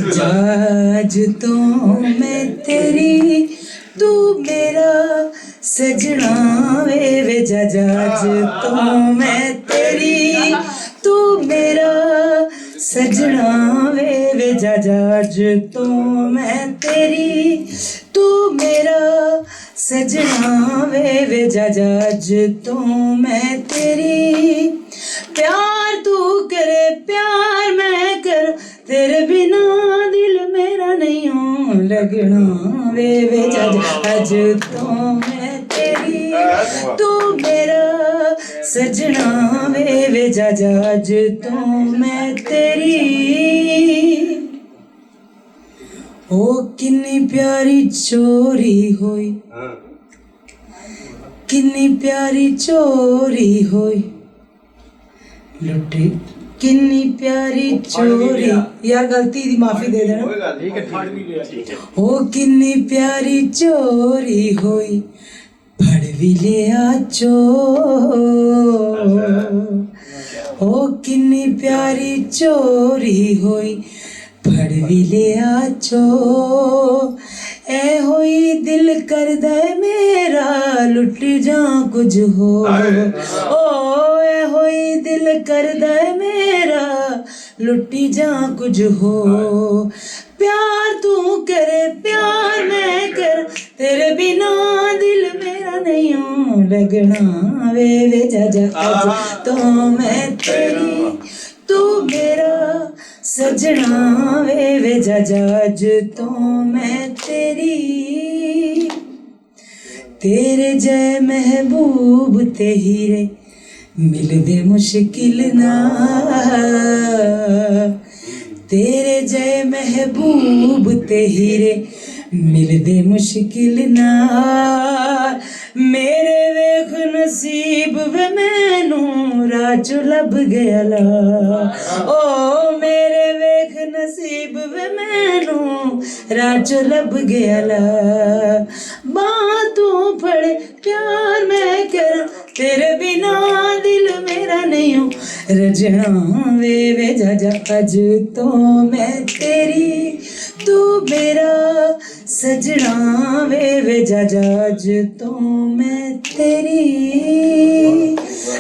आज तो मैं तेरी तू मेरा सजना वे जज तो मैं तेरी तू मेरा सजना वे जज तो मैं तेरी तू मेरा सजना वे जज तो मैं तेरी प्यार तू करे प्यार मैं कर तेरे बिना दिल मेरा नहीं हो लगना वे जज तो मैं तेरी तू मेरा सजना वे जज तो मैं तेरी ओ किन्नी प्यारी चोरी होई किन्नी प्यारी चोरी होई लुटी किन्नी प्यारी चोरी यार गलती दी माफी दे देना ओ किन्नी प्यारी चोरी होई फड़ भी लिया चोर ओ किन्नी प्यारी चोरी होई फड़ भी लिया चोर ए होई दिल कर दे मेरा लुट जा कुछ हो ओ ए होई दिल कर दे मेरा लुटी जा कुछ हो प्यार तू करे प्यार मैं कर तेरे बिना दिल मेरा नहीं हो लगना वे जा तो मैं तेरी तू मेरा सजना वे जज तो मैं तेरी तेरे जय महबूब ते हीरे मिलदे मुश्किल ना तेरे जय महबूब ते हीरे मिलदे मुश्किल ना मेरे वेख नसीब वे मैनू राज लब गया ला ओ मेरे वेख नसीब वे मैनू राज लब गया ला बातों फड़े प्यार मैं कर तेरे बिना दिल मेरा नहीं हो रजना वे जा अज तो मैं तेरी तू मेरा सजना वे जा अज तो मैं तेरी